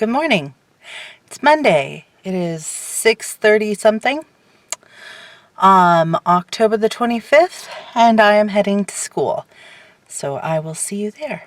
Good morning. It's Monday. It is 6:30 something, October the 25th, and I am heading to school. So I will see you there.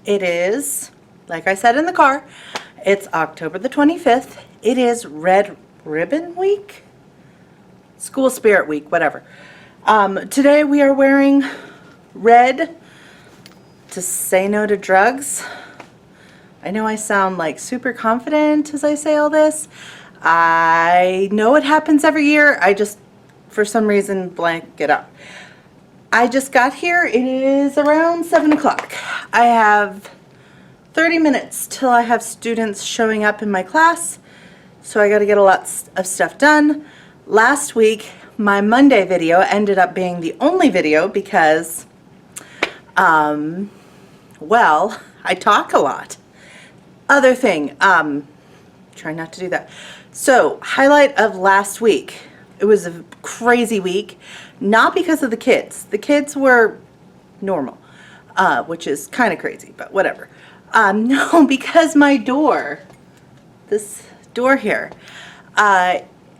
It is, like I said in the car, it's October the 25th. It is Red Ribbon Week? School Spirit Week, whatever. Today we are wearing red to say no to drugs. I know I sound like super confident as I say all this. I know it happens every year. I just, for some reason, blank it up. I just got here. It is around 7 o'clock. I have 30 minutes till I have students showing up in my class, so I got to get a lot of stuff done. Last week, my Monday video ended up being the only video because, well, I talk a lot. Other thing, try not to do that. So, highlight of last week. It was a crazy week, not because of the kids. The kids were normal, which is kind of crazy, but whatever. No, because my door, this door here,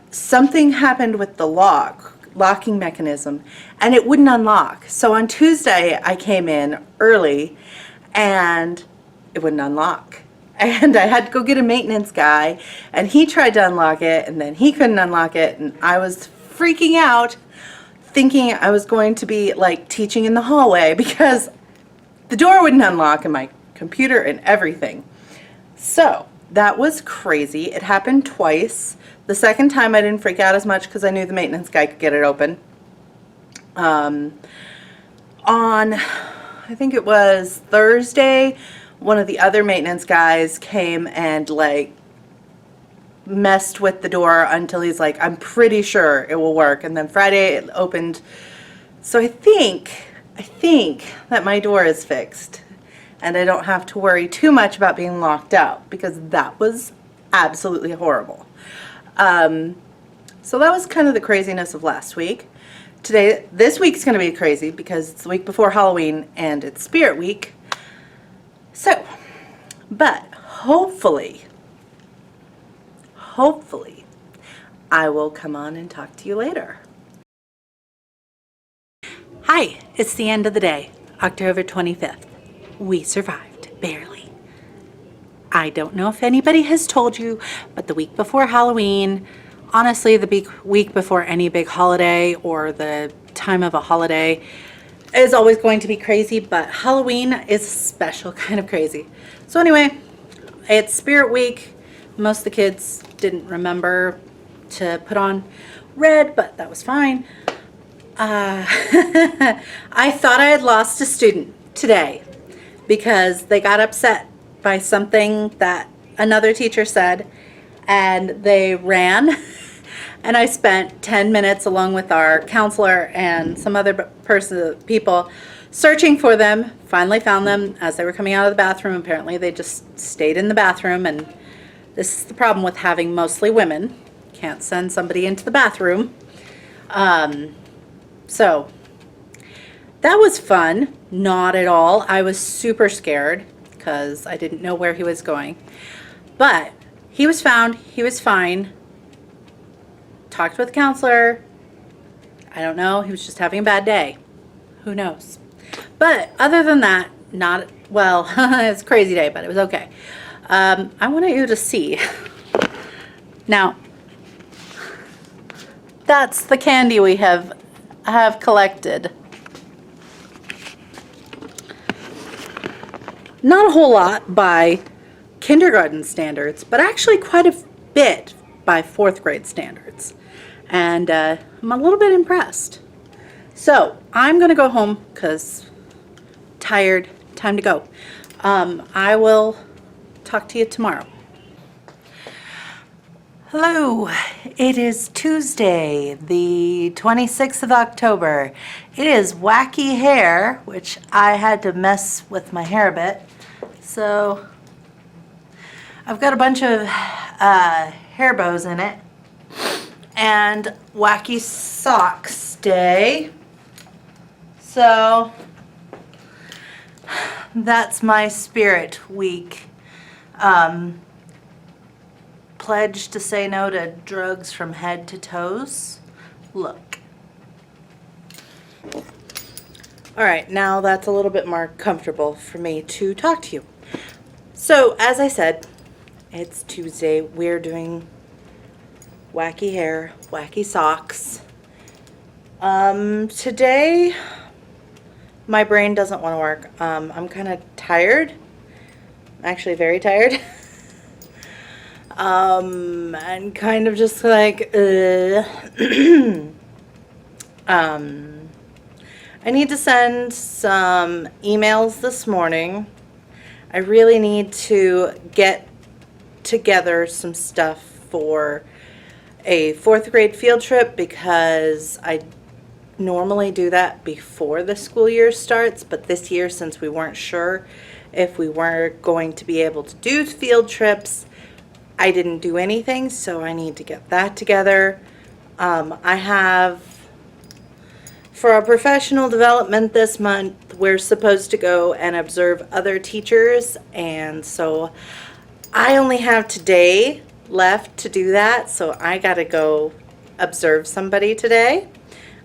something happened with the locking mechanism, and it wouldn't unlock. So on Tuesday, I came in early, and it wouldn't unlock. And I had to go get a maintenance guy, and he tried to unlock it, and then he couldn't unlock it, and I was freaking out, thinking I was going to be like teaching in the hallway because the door wouldn't unlock and my computer and everything. So that was crazy. It happened twice. The second time I didn't freak out as much because I knew the maintenance guy could get it open. On, I think it was Thursday, one of the other maintenance guys came and like messed with the door until he's like, I'm pretty sure it will work. And then Friday it opened. So I think that my door is fixed and I don't have to worry too much about being locked out because that was absolutely horrible. So that was kind of the craziness of last week. This week's going to be crazy because it's the week before Halloween and it's Spirit Week. So, but hopefully, I will come on and talk to you later. Hi, it's the end of the day, October 25th. We survived, barely. I don't know if anybody has told you, but the week before Halloween, honestly, the week before any big holiday or the time of a holiday is always going to be crazy, but Halloween is a special kind of crazy. So anyway, it's Spirit Week. Most of the kids didn't remember to put on red, but that was fine. I thought I had lost a student today because they got upset by something that another teacher said and they ran. And I spent 10 minutes along with our counselor and some other people searching for them. Finally found them as they were coming out of the bathroom. Apparently they just stayed in the bathroom, and this is the problem with having mostly women. Can't send somebody into the bathroom. So that was fun. Not at all. I was super scared because I didn't know where he was going. But He was found. He was fine. Talked with the counselor. I don't know. He was just having a bad day. Who knows? But other than that, not, well, it's a crazy day, but it was okay. I wanted you to see. Now, that's the candy we have collected. Not a whole lot by kindergarten standards, but actually quite a bit by 4th grade standards. And I'm a little bit impressed. So I'm going to go home because tired, time to go. I will talk to you tomorrow. Hello, it is Tuesday, the 26th of October. It is Wacky Hair, which I had to mess with my hair a bit. So I've got a bunch of hair bows in it. And Wacky Socks Day. So that's my spirit week. Pledge to say no to drugs from head to toes. Look. All right, now that's a little bit more comfortable for me to talk to you. So, as I said, it's Tuesday. We're doing wacky hair, wacky socks. Today, my brain doesn't want to work. I'm kind of tired. I'm actually very tired. And kind of just like, I need to send some emails this morning. I really need to get together some stuff for a 4th grade field trip because I normally do that before the school year starts, but this year, since we weren't sure if we were going to be able to do field trips, I didn't do anything, so I need to get that together. I have, for our professional development this month, we're supposed to go and observe other teachers, and so I only have today left to do that, so I gotta go observe somebody today.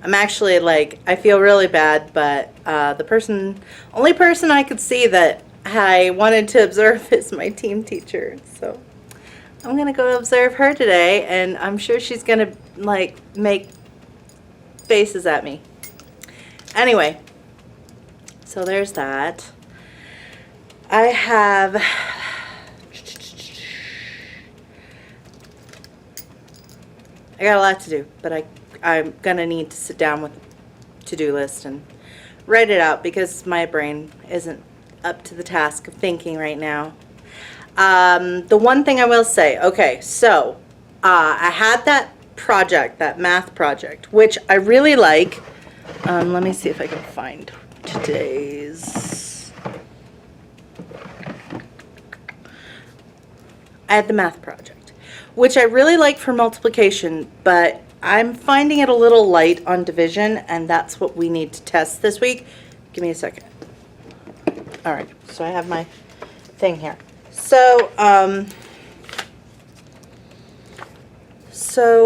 I'm actually like, I feel really bad, but the only person I could see that I wanted to observe is my team teacher, so I'm gonna go observe her today, and I'm sure she's gonna like make faces at me. Anyway, so there's that. I got a lot to do, but I'm gonna need to sit down with a to-do list and write it out because my brain isn't up to the task of thinking right now. The one thing I will say, okay, so I had that project, that math project, which I really like. Let me see if I can find today's. I had the math project, which I really like for multiplication, but I'm finding it a little light on division, and that's what we need to test this week. Give me a second. All right, so I have my thing here. So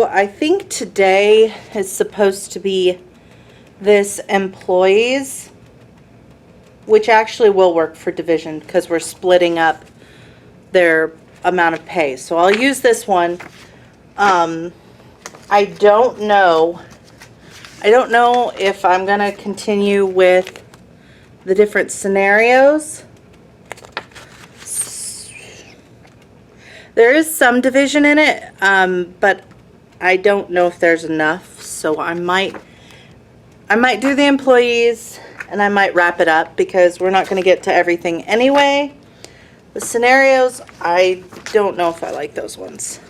I think today is supposed to be this employees, which actually will work for division because we're splitting up their amount of pay. So I'll use this one. I don't know if I'm gonna continue with the different scenarios. There is some division in it, but I don't know if there's enough, so I might do the employees and I might wrap it up because we're not going to get to everything anyway. The scenarios, I don't know if I like those ones.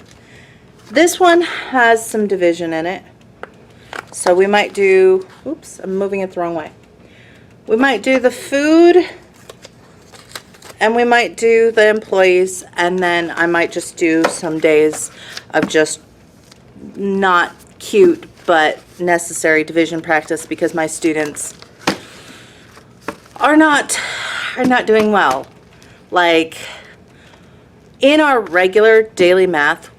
This one has some division in it, so we might do, oops, I'm moving it the wrong way. We might do the food, and we might do the employees, and then I might just do some days of just not cute but necessary division practice because my students are not doing well. Like In our regular daily math,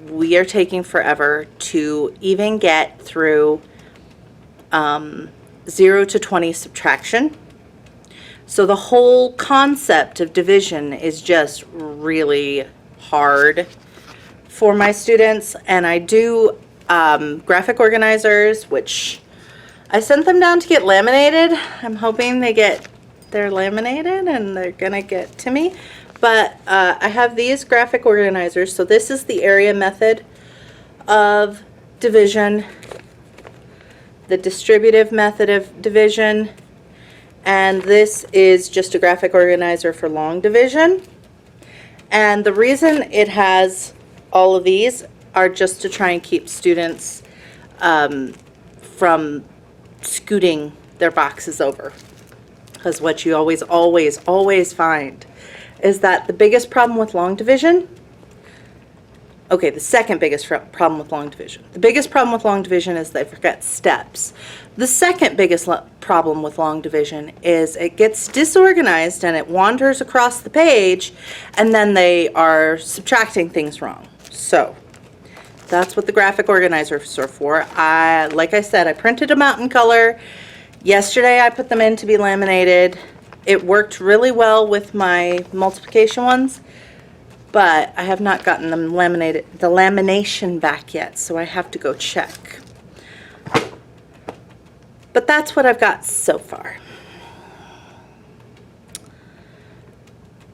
we are taking forever to even get through 0 to 20 subtraction. So the whole concept of division is just really hard for my students. And I do graphic organizers, which I sent them down to get laminated. I'm hoping they're laminated and they're gonna get to me. But I have these graphic organizers. So this is the area method of division, the distributive method of division, and this is just a graphic organizer for long division. And the reason it has all of these are just to try and keep students from scooting their boxes over. Because what you always find is that the biggest problem with long division, okay, the second biggest problem with long division. The biggest problem with long division is they forget steps. The second biggest problem with long division is it gets disorganized and it wanders across the page, and then they are subtracting things wrong. So that's what the graphic organizers are for. Like I said, I printed them out in color. Yesterday I put them in to be laminated. It worked really well with my multiplication ones, but I have not gotten them laminated, the lamination back yet, so I have to go check. But that's what I've got so far.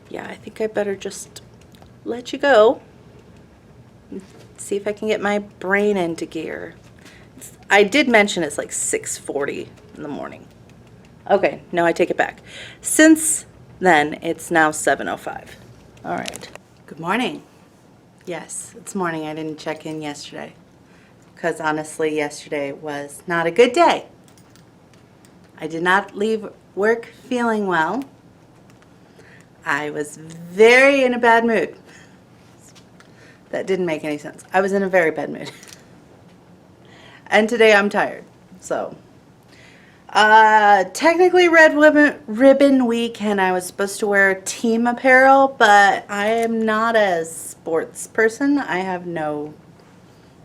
Yeah, I think I better just let you go. See if I can get my brain into gear. I did mention it's like 6:40 in the morning. Okay, no, I take it back. Since then, it's now 7:05. All right. Good morning. Yes, it's morning. I didn't check in yesterday because honestly, yesterday was not a good day. I did not leave work feeling well. I was very in a bad mood. That didn't make any sense. I was in a very bad mood. And today I'm tired, so. Technically Red Ribbon Week, and I was supposed to wear team apparel, but I am not a sports person. I have no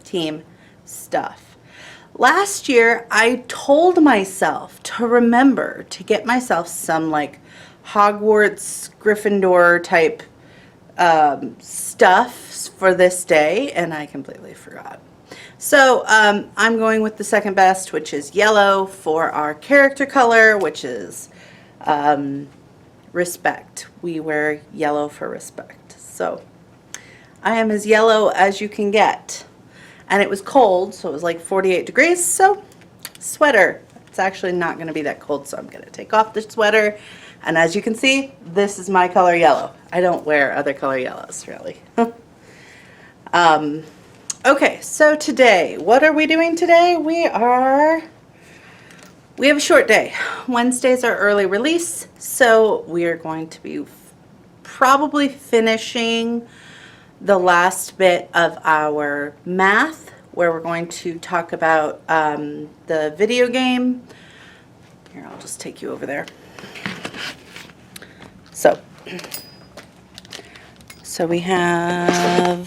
team stuff. Last year, I told myself to remember to get myself some like Hogwarts, Gryffindor type stuff for this day, and I completely forgot. So I'm going with the second best, which is yellow for our character color, which is respect. We wear yellow for respect. So I am as yellow as you can get. And it was cold, so it was like 48 degrees, so sweater. It's actually not going to be that cold, so I'm going to take off the sweater. And as you can see, this is my color yellow. I don't wear other color yellows, really. Okay, so today, what are we doing today? We have a short day. Wednesdays are early release, so we are going to be probably finishing the last bit of our math, where we're going to talk about the video game. Here, I'll just take you over there. So we have,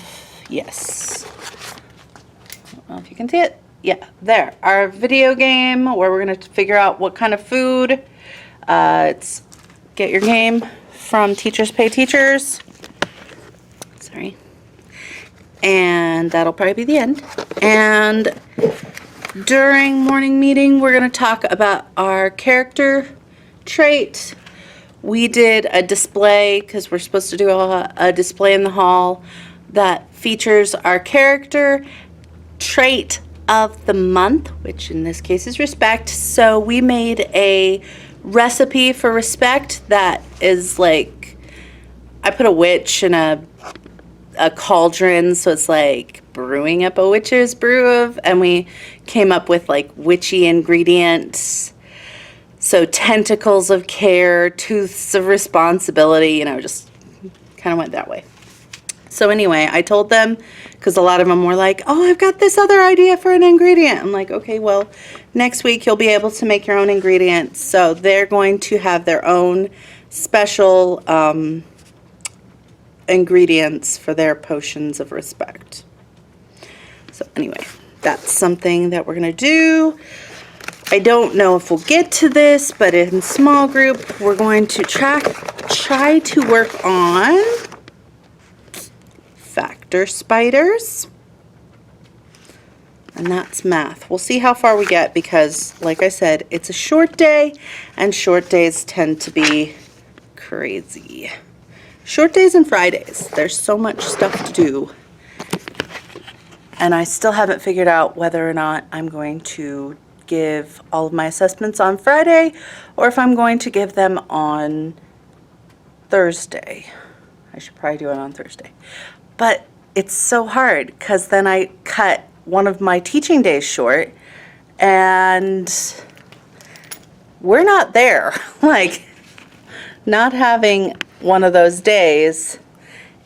yes. I don't know if you can see it. Yeah, there. Our video game where we're going to figure out what kind of food. It's Get Your Game from Teachers Pay Teachers. Sorry. And that'll probably be the end. And during morning meeting, we're going to talk about our character trait. We did a display because we're supposed to do a display in the hall that features our character trait of the month, which in this case is respect. So we made a recipe for respect that is like, I put a witch in a cauldron, so it's like brewing up a witch's brew and we came up with like witchy ingredients. So tentacles of care, tooths of responsibility, just kind of went that way. So anyway, I told them, because a lot of them were like, oh, I've got this other idea for an ingredient. I'm like, okay, well, next week you'll be able to make your own ingredients. So they're going to have their own special ingredients for their potions of respect. So anyway, that's something that we're going to do. I don't know if we'll get to this, but in small group, we're going to try to work on factor spiders. And that's math. We'll see how far we get because, like I said, it's a short day, and short days tend to be crazy. Short days and Fridays. There's so much stuff to do. And I still haven't figured out whether or not I'm going to give all of my assessments on Friday or if I'm going to give them on Thursday. I should probably do it on Thursday. But it's so hard because then I cut one of my teaching days short and we're not there. Like, not having one of those days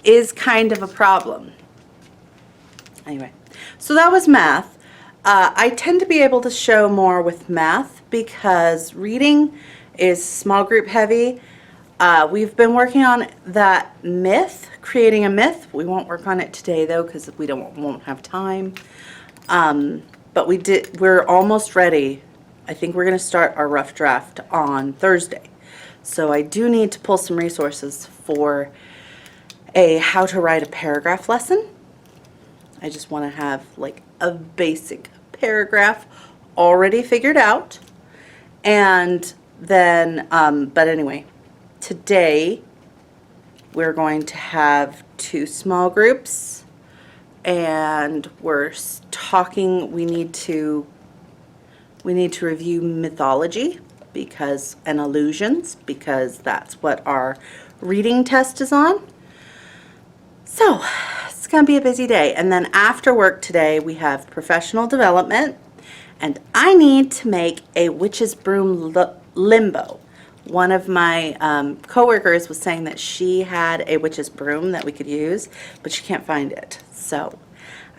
is kind of a problem. Anyway, so that was math. I tend to be able to show more with math because reading is small group heavy. We've been working on that myth, creating a myth. We won't work on it today though because we won't have time. But we're almost ready. I think we're going to start our rough draft on Thursday. So I do need to pull some resources for a how to write a paragraph lesson. I just want to have like a basic paragraph already figured out. And then, but anyway, today we're going to have 2 small groups and we're talking, we need to review mythology and illusions because that's what our reading test is on. So it's going to be a busy day. And then after work today, we have professional development and I need to make a witch's broom limbo. One of my coworkers was saying that she had a witch's broom that we could use, but she can't find it. So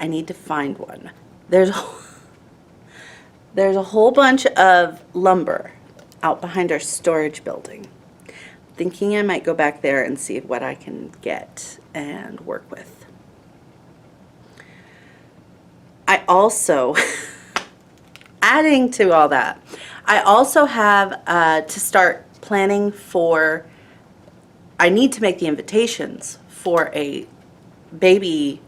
I need to find one. There's a whole bunch of lumber out behind our storage building. Thinking I might go back there and see what I can get and work with. I also, adding to all that, I also have to start planning for, I need to make the invitations for a baby.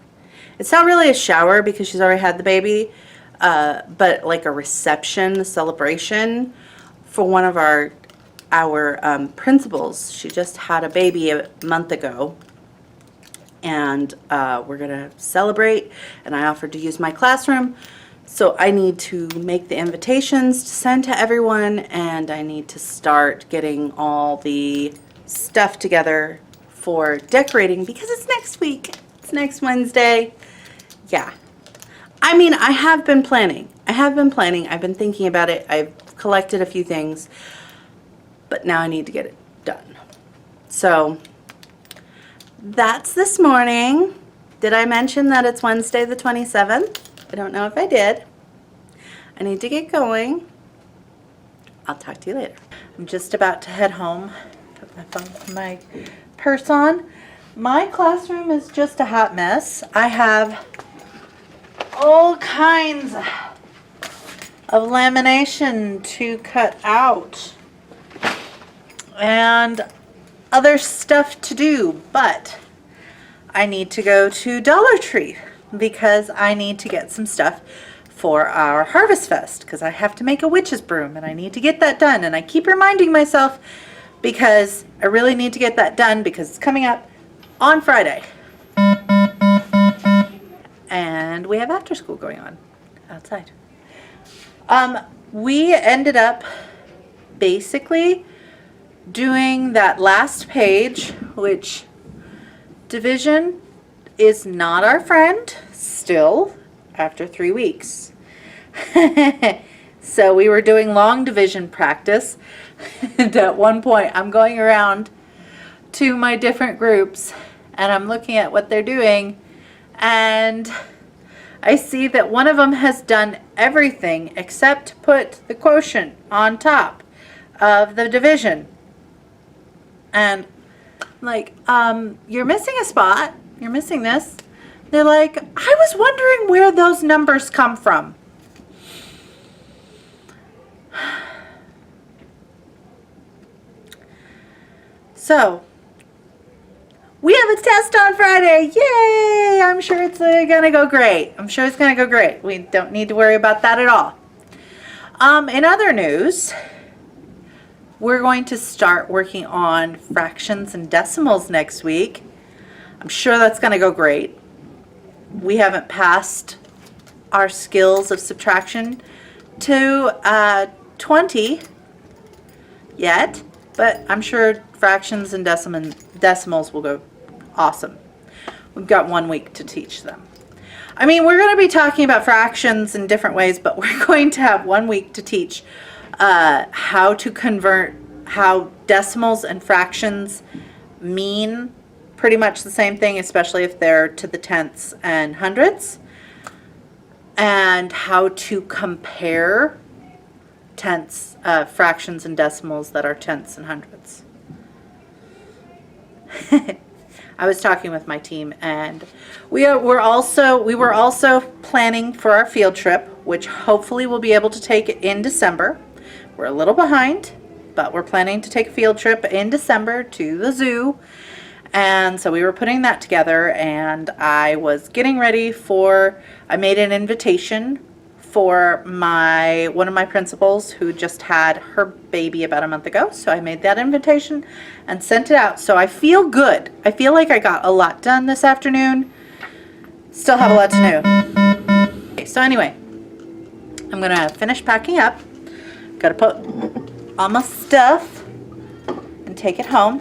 It's not really a shower because she's already had the baby, but like a reception, a celebration for one of our principals. She just had a baby a month ago and we're gonna celebrate and I offered to use my classroom. So I need to make the invitations to send to everyone and I need to start getting all the stuff together for decorating because it's next week. It's next Wednesday. Yeah. I mean, I have been planning. I've been thinking about it. I've collected a few things, but now I need to get it done. So that's this morning. Did I mention that it's Wednesday the 27th? I don't know if I did. I need to get going. I'll talk to you later. I'm just about to head home. Put my purse on. My classroom is just a hot mess. I have all kinds of lamination to cut out and other stuff to do, but I need to go to Dollar Tree because I need to get some stuff for our Harvest Fest because I have to make a witch's broom and I need to get that done, and I keep reminding myself because I really need to get that done because it's coming up on Friday and we have after school going on outside. We ended up basically doing that last page, which division is not our friend still after 3 weeks. So we were doing long division practice and at one point I'm going around to my different groups and I'm looking at what they're doing and I see that one of them has done everything except put the quotient on top of the division. And Like, you're missing a spot. You're missing this. They're like, I was wondering where those numbers come from. So, we have a test on Friday. Yay! I'm sure it's gonna go great. I'm sure it's gonna go great. We don't need to worry about that at all. In other news, we're going to start working on fractions and decimals next week. I'm sure that's gonna go great. We haven't passed our skills of subtraction to 20 yet, but I'm sure fractions and decimals will go awesome. We've got 1 week to teach them. I mean, we're going to be talking about fractions in different ways, but we're going to have 1 week to teach how to convert, how decimals and fractions mean pretty much the same thing, especially if they're to the tenths and hundredths, and how to compare tenths, fractions and decimals that are tenths and hundredths. I was talking with my team, and we were also planning for our field trip, which hopefully we'll be able to take in December. We're a little behind, but we're planning to take a field trip in December to the zoo. And so we were putting that together, and I was getting ready I made an invitation for one of my principals who just had her baby about a month ago. So I made that invitation and sent it out. So I feel good. I feel like I got a lot done this afternoon. Still have a lot to do. Okay, so anyway, I'm gonna finish packing up. Gotta put all my stuff and take it home.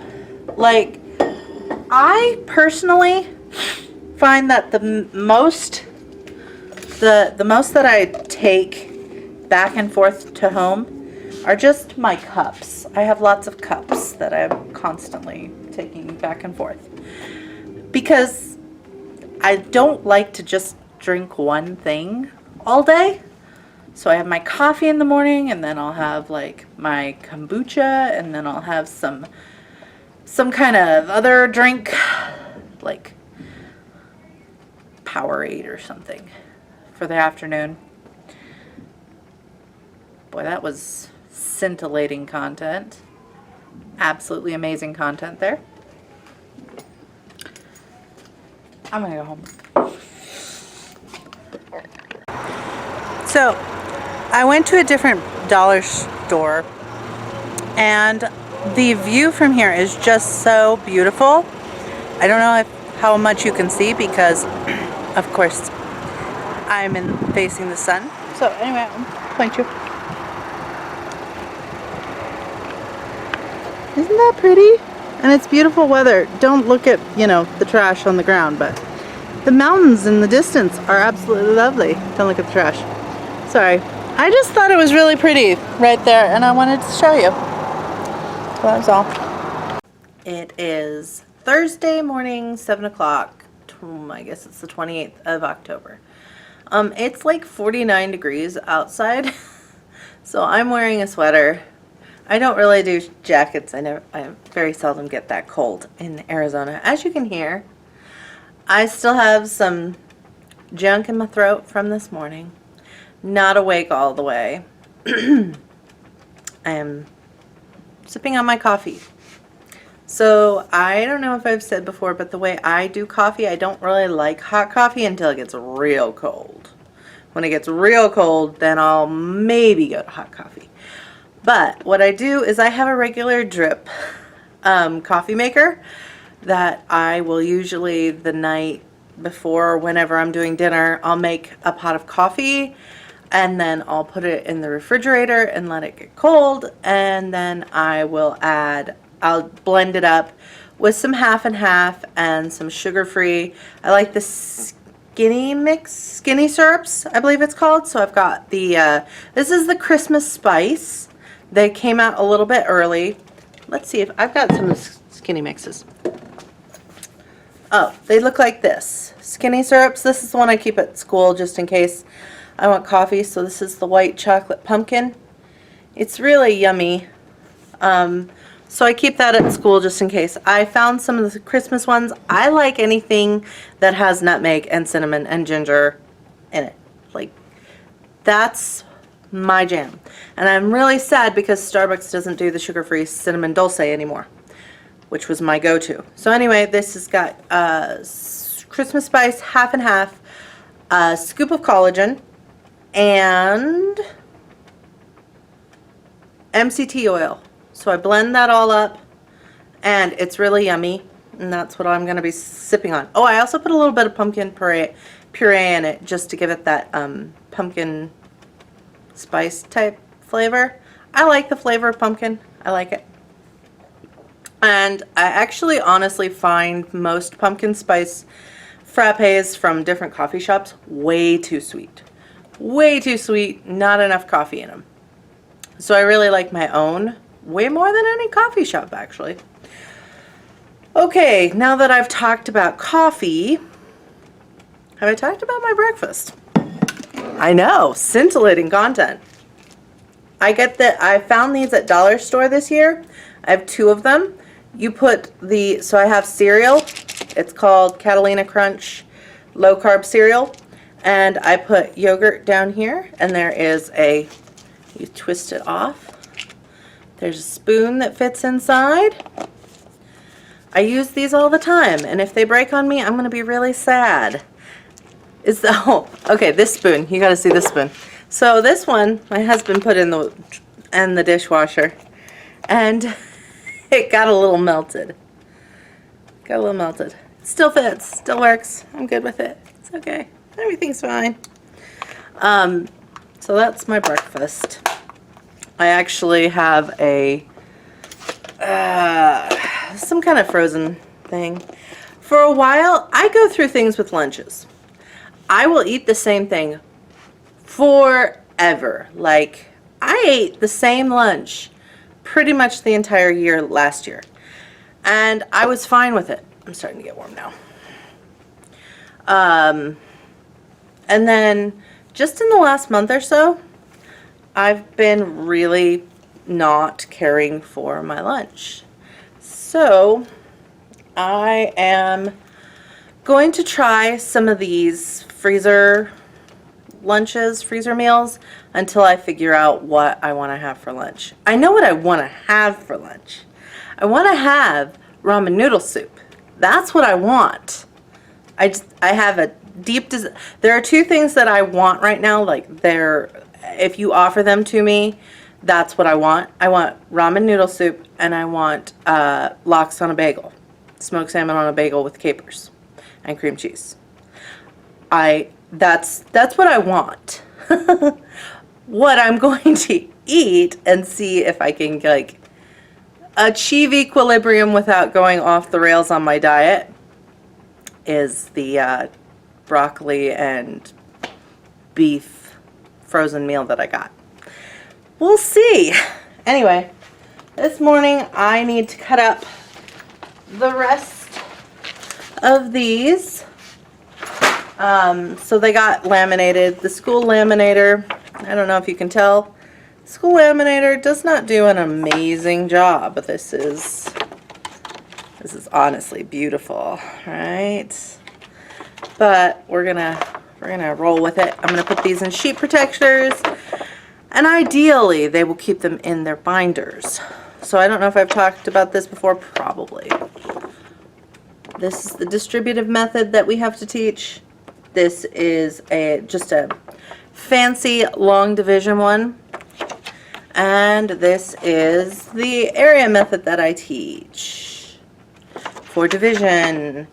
Like, I personally find that the most that I take back and forth to home are just my cups. I have lots of cups that I'm constantly taking back and forth because I don't like to just drink one thing all day. So I have my coffee in the morning, and then I'll have like my kombucha, and then I'll have some kind of other drink like Powerade or something for the afternoon. Boy, that was scintillating content. Absolutely amazing content there. I'm gonna go home. So, I went to a different dollar store, and the view from here is just so beautiful. I don't know how much you can see because, of course, I'm facing the sun. So anyway, I'll point you. Isn't that pretty? And it's beautiful weather. Don't look at, the trash on the ground, but the mountains in the distance are absolutely lovely. Don't look at the trash. Sorry. I just thought it was really pretty right there, and I wanted to show you. So that's all. It is Thursday morning, 7 o'clock. I guess it's the 28th of October. It's like 49 degrees outside, so I'm wearing a sweater. I don't really do jackets. I very seldom get that cold in Arizona. As you can hear, I still have some junk in my throat from this morning. Not awake all the way. I am sipping on my coffee. So I don't know if I've said before, but the way I do coffee, I don't really like hot coffee until it gets real cold. When it gets real cold, then I'll maybe go to hot coffee. But what I do is I have a regular drip coffee maker that I will usually the night before, whenever I'm doing dinner, I'll make a pot of coffee, and then I'll put it in the refrigerator and let it get cold, and then I'll blend it up with some half and half and some sugar-free. I like the skinny syrups, I believe it's called. So I've got this is the Christmas Spice. They came out a little bit early. Let's see if I've got some of the skinny mixes. Oh, they look like this. Skinny syrups. This is the one I keep at school just in case I want coffee. So this is the white chocolate pumpkin. It's really yummy. So I keep that at school just in case. I found some of the Christmas ones. I like anything that has nutmeg and cinnamon and ginger in it. Like, that's my jam. And I'm really sad because Starbucks doesn't do the sugar-free cinnamon dulce anymore, which was my go-to. So anyway, this has got Christmas spice, half and half, a scoop of collagen, and MCT oil. So I blend that all up, and it's really yummy, and that's what I'm going to be sipping on. Oh, I also put a little bit of pumpkin puree in it just to give it that pumpkin spice type flavor. I like the flavor of pumpkin. I like it. And I actually honestly find most pumpkin spice frappes from different coffee shops way too sweet. Way too sweet, not enough coffee in them. So I really like my own way more than any coffee shop, actually. Okay, now that I've talked about coffee, have I talked about my breakfast? I know, scintillating content. I found these at Dollar Store this year. I have 2 of them. So I have cereal. It's called Catalina Crunch low carb cereal. And I put yogurt down here, and there is you twist it off. There's a spoon that fits inside. I use these all the time, and if they break on me, I'm going to be really sad. Okay, this spoon. You got to see this spoon. So this one, my husband put in the dishwasher, and it got a little melted. It still fits, still works. I'm good with it. It's okay. Everything's fine. So that's my breakfast. I actually have some kind of frozen thing. For a while, I go through things with lunches. I will eat the same thing forever. Like, I ate the same lunch pretty much the entire year last year. And I was fine with it. I'm starting to get warm now. And then just in the last month or so, I've been really not caring for my lunch. So I am going to try some of these freezer meals until I figure out what I want to have for lunch. I know what I want to have for lunch. I want to have ramen noodle soup. That's what I want. I have a deep desire. There are 2 things that I want right now. Like, if you offer them to me, that's what I want. I want ramen noodle soup, and I want lox on a bagel, smoked salmon on a bagel with capers and cream cheese. That's what I want. What I'm going to eat and see if I can like achieve equilibrium without going off the rails on my diet is the broccoli and beef frozen meal that I got. We'll see. Anyway, this morning I need to cut up the rest of these. So they got laminated. The school laminator, I don't know if you can tell, the school laminator does not do an amazing job. But this is honestly beautiful, right? But we're gonna roll with it. I'm gonna put these in sheet protectors, and ideally they will keep them in their binders. So I don't know if I've talked about this before, probably. This is the distributive method that we have to teach. This is just a fancy long division one. And this is the area method that I teach for division.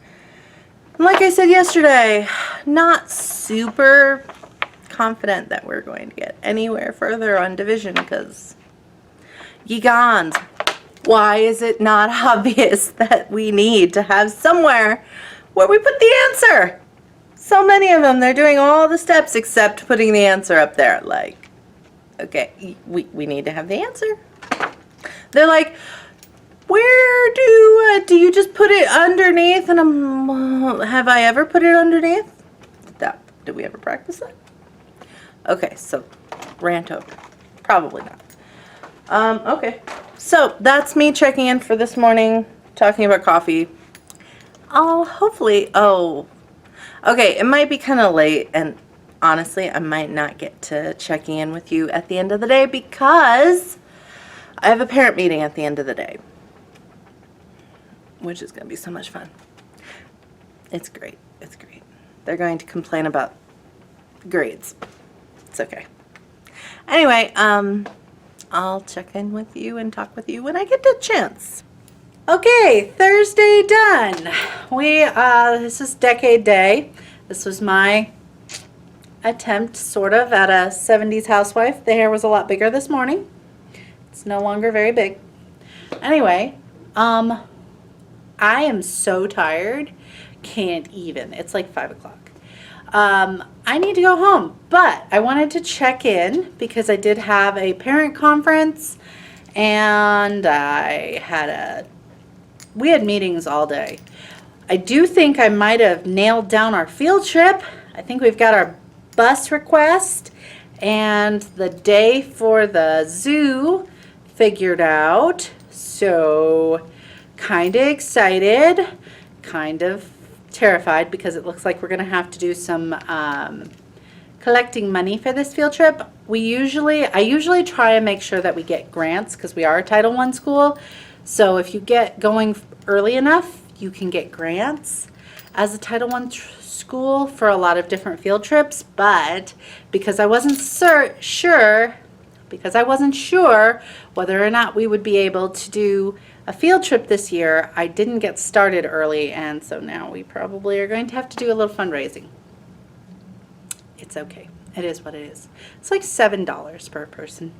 Like I said yesterday, not super confident that we're going to get anywhere further on division because yegons. Why is it not obvious that we need to have somewhere where we put the answer? So many of them, they're doing all the steps except putting the answer up there. Like, okay, we need to have the answer. They're like, where do you just put it underneath? And have I ever put it underneath? Did we ever practice that? Okay, so rant over. Probably not. Okay, So that's me checking in for this morning, talking about coffee. I'll hopefully, okay, it might be kind of late, and honestly, I might not get to checking in with you at the end of the day because I have a parent meeting at the end of the day, which is going to be so much fun. It's great. It's great. They're going to complain about grades. It's okay. Anyway, I'll check in with you and talk with you when I get the chance. Okay, Thursday done. This is Decade Day. This was my attempt, sort of, at a 70s housewife. The hair was a lot bigger this morning. It's no longer very big. Anyway, I am so tired. Can't even. It's like 5 o'clock. I need to go home, but I wanted to check in because I did have a parent conference and we had meetings all day. I do think I might have nailed down our field trip. I think we've got our bus request and the day for the zoo figured out. So kind of excited, kind of terrified because it looks like we're going to have to do some collecting money for this field trip. I usually try and make sure that we get grants because we are a Title I school. So if you get going early enough, you can get grants as a Title I school for a lot of different field trips. But because I wasn't sure whether or not we would be able to do a field trip this year, I didn't get started early, and so now we probably are going to have to do a little fundraising. It's okay. It is what it is. It's like $7 per person.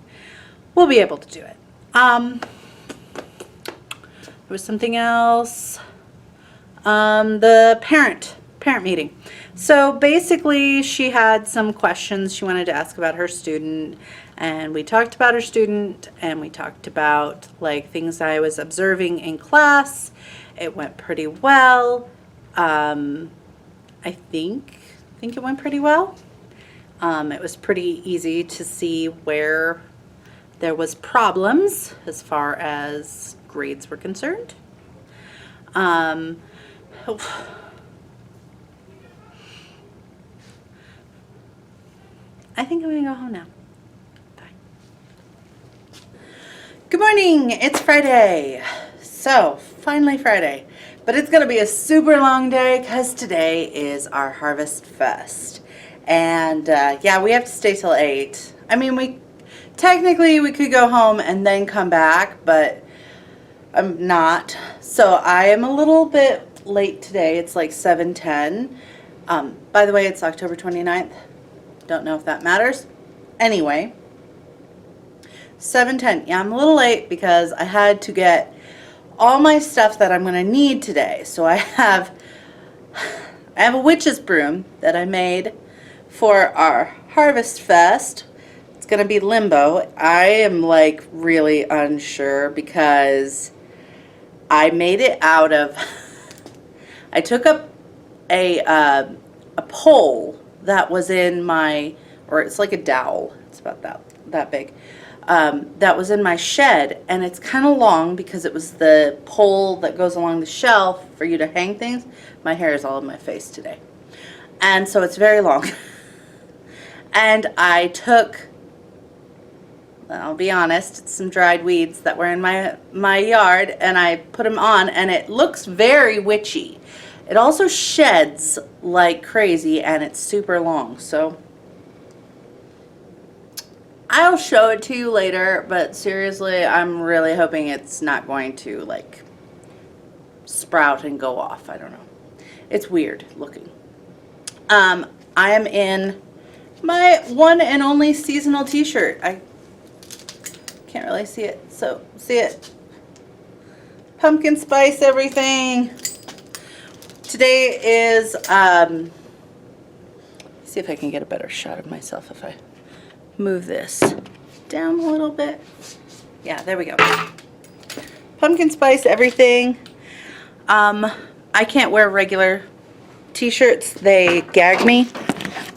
We'll be able to do it. There was something else. The parent meeting. So basically she had some questions she wanted to ask about her student, and we talked about her student and we talked about like things I was observing in class. It went pretty well. I think it went pretty well. It was pretty easy to see where there was problems as far as grades were concerned. I think I'm going to go home now. Bye. Good morning. It's Friday. So, finally Friday. But it's going to be a super long day because today is our Harvest Fest. And yeah, we have to stay till 8. I mean, technically we could go home and then come back, but I'm not. So I am a little bit late today. It's like 7:10. By the way, it's October 29th. Don't know if that matters. Anyway, 7:10. Yeah, I'm a little late because I had to get all my stuff that I'm going to need today. So I have a witch's broom that I made for our Harvest Fest. It's going to be limbo. I am like really unsure because I made it out of I took up a pole that was in my, or it's like a dowel, it's about that big, that was in my shed, and it's kind of long because it was the pole that goes along the shelf for you to hang things. My hair is all in my face today, and so it's very long. And I took, I'll be honest, some dried weeds that were in my yard, and I put them on, and it looks very witchy. It also sheds like crazy, and it's super long, so I'll show it to you later, but seriously, I'm really hoping it's not going to like sprout and go off. I don't know. It's weird looking. I am in my one and only seasonal t-shirt. I can't really see it, so see it. Pumpkin spice everything. Today is, see if I can get a better shot of myself if I move this down a little bit. Yeah, there we go. Pumpkin spice everything. I can't wear regular t-shirts. They gag me.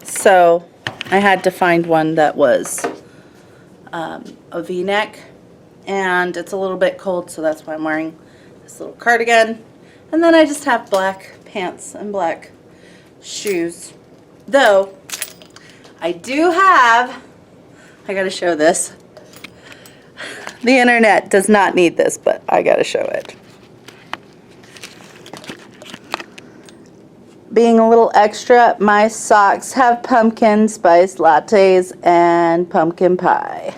So I had to find one that was a V-neck, and it's a little bit cold, so that's why I'm wearing this little cardigan. And then I just have black pants and black shoes. Though, I do have, I gotta show this. The internet does not need this, but I gotta show it. Being a little extra, my socks have pumpkin spice lattes and pumpkin pie.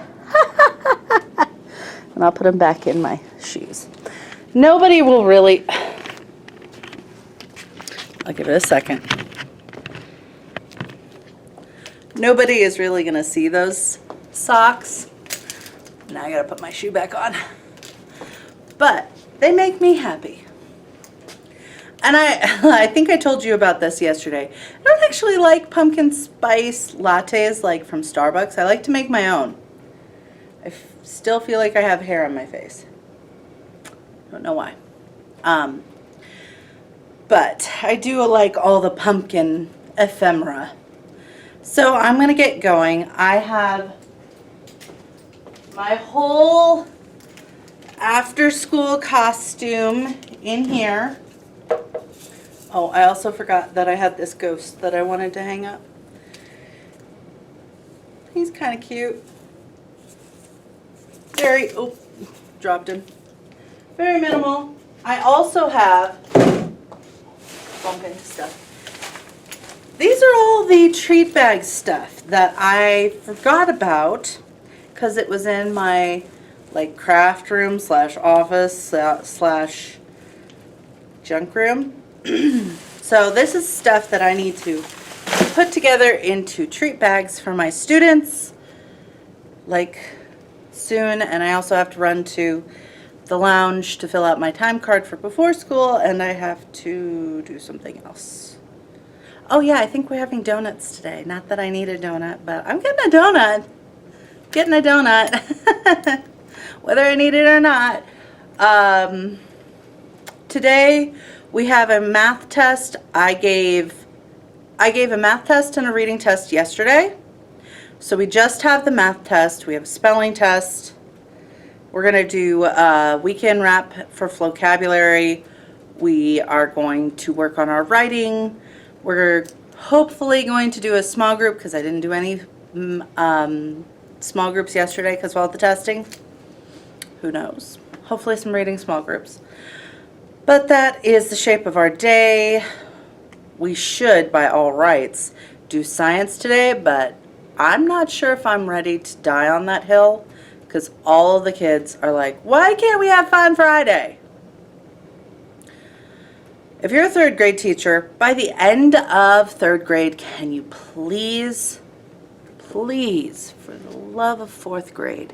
And I'll put them back in my shoes. Nobody will really, I'll give it a second. Nobody is really gonna see those socks. Now I gotta put my shoe back on. But they make me happy. And I think I told you about this yesterday. I don't actually like pumpkin spice lattes like from Starbucks. I like to make my own. I still feel like I have hair on my face. Don't know why. But I do like all the pumpkin ephemera. So I'm gonna get going. I have my whole after school costume in here. Oh, I also forgot that I had this ghost that I wanted to hang up. He's kind of cute. Very, oh, dropped him. Very minimal. I also have, bump into stuff. These are all the treat bag stuff that I forgot about because it was in my like craft room slash office slash junk room. So this is stuff that I need to put together into treat bags for my students like soon, and I also have to run to the lounge to fill out my time card for before school, and I have to do something else. Oh yeah, I think we're having donuts today. Not that I need a donut, but I'm getting a donut. Getting a donut. Whether I need it or not. Today we have a math test. I gave a math test and a reading test yesterday. So we just have the math test. We have a spelling test. We're going to do a weekend wrap for vocabulary. We are going to work on our writing. We're hopefully going to do a small group because I didn't do any small groups yesterday because of all the testing. Who knows? Hopefully some reading small groups. But that is the shape of our day. We should, by all rights, do science today, but I'm not sure if I'm ready to die on that hill because all of the kids are like, why can't we have fun Friday? If you're a third grade teacher, by the end of third grade, can you please, for the love of fourth grade,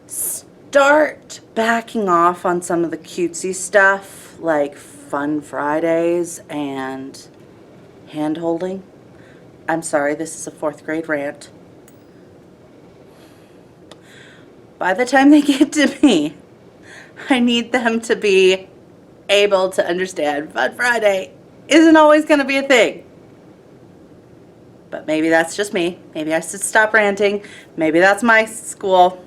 start backing off on some of the cutesy stuff like Fun Fridays and hand holding? I'm sorry, this is a fourth grade rant. By the time they get to me, I need them to be able to understand Fun Friday isn't always going to be a thing. But maybe that's just me. Maybe I should stop ranting. Maybe that's my school.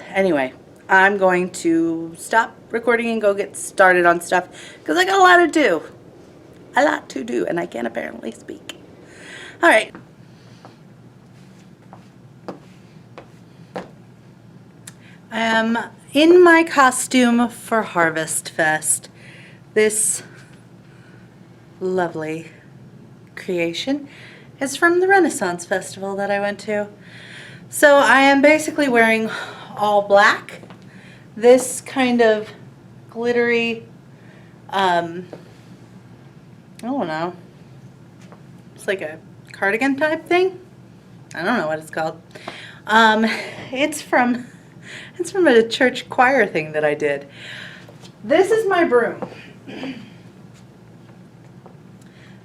Anyway, I'm going to stop recording and go get started on stuff because I got a lot to do. A lot to do, and I can't apparently speak. All right. I am in my costume for Harvest Fest. This lovely creation is from the Renaissance Festival that I went to. So I am basically wearing all black. This kind of glittery, I don't know. It's like a cardigan type thing. I don't know what it's called. It's from a church choir thing that I did. This is my broom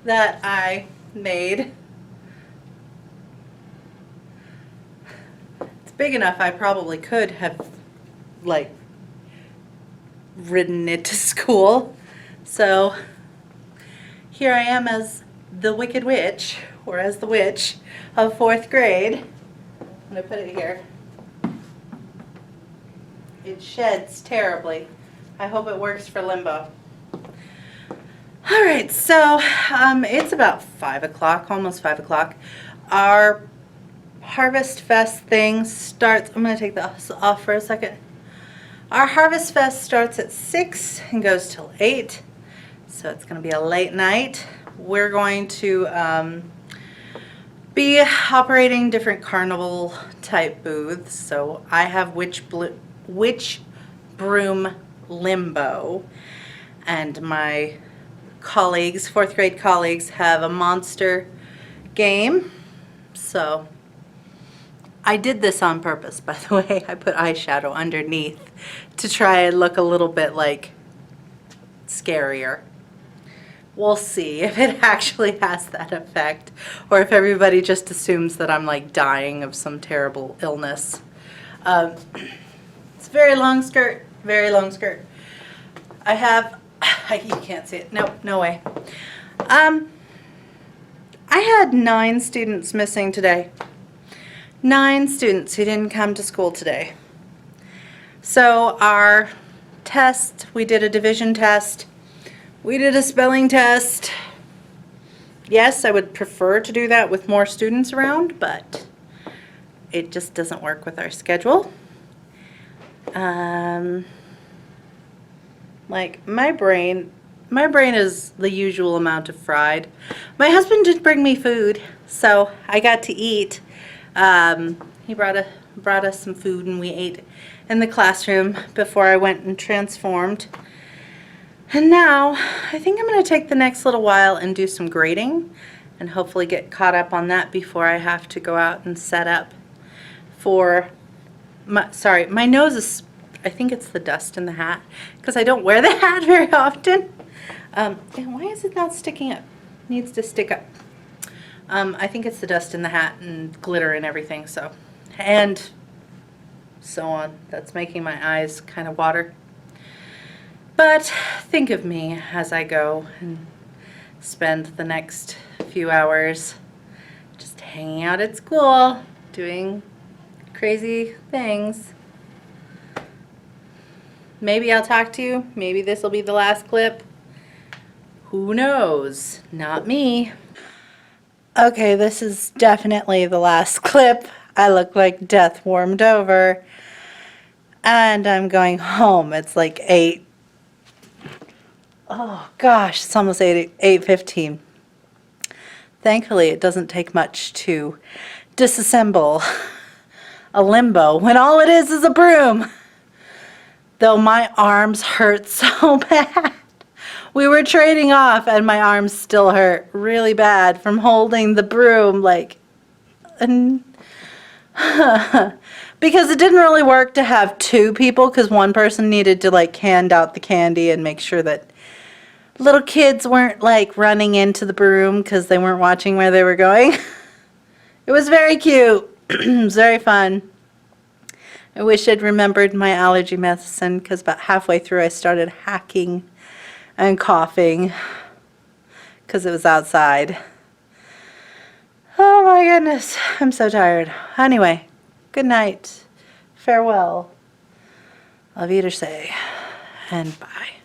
that I made. It's big enough I probably could have like ridden it to school. So here I am as the Wicked Witch, or as the witch of fourth grade. I'm gonna put it here. it sheds terribly. I hope it works for limbo. All right, so it's about 5 o'clock, almost 5 o'clock. Our Harvest Fest thing starts, I'm going to take this off for a second. Our Harvest Fest starts at 6 and goes till 8, so it's going to be a late night. We're going to be operating different carnival type booths. So I have Witch Broom Limbo, and my colleagues, 4th grade colleagues, have a monster game. So I did this on purpose, by the way. I put eyeshadow underneath to try and look a little bit like scarier. We'll see if it actually has that effect, or if everybody just assumes that I'm like dying of some terrible illness. It's a very long skirt, very long skirt. I have, you can't see it, nope, no way. I had 9 students missing today. 9 students who didn't come to school today. So our test, we did a division test. We did a spelling test. Yes, I would prefer to do that with more students around, but it just doesn't work with our schedule. Like my brain is the usual amount of fried. My husband did bring me food, so I got to eat. He brought us some food, and we ate in the classroom before I went and transformed. And now, I think I'm going to take the next little while and do some grading and hopefully get caught up on that before I have to go out and set up for, my nose is, I think it's the dust in the hat, because I don't wear the hat very often. And why is it not sticking up? Needs to stick up. I think it's the dust in the hat and glitter and everything, so, and so on. That's making my eyes kind of water. But think of me as I go and spend the next few hours just hanging out at school, doing crazy things. Maybe I'll talk to you. Maybe this will be the last clip. Who knows? Not me. Okay, this is definitely the last clip. I look like death warmed over. And I'm going home. It's like 8. Oh gosh, it's almost 8:15. Thankfully, it doesn't take much to disassemble a limbo when all it is a broom. Though my arms hurt so bad. We were trading off and my arms still hurt really bad from holding the broom, like, and because it didn't really work to have 2 people, because one person needed to like hand out the candy and make sure that little kids weren't like running into the broom because they weren't watching where they were going. It was very cute. It was very fun. I wish I'd remembered my allergy medicine, because about halfway through I started hacking and coughing because it was outside. Oh my goodness, I'm so tired. Anyway, good night. Farewell. Auf Wiedersehen and bye.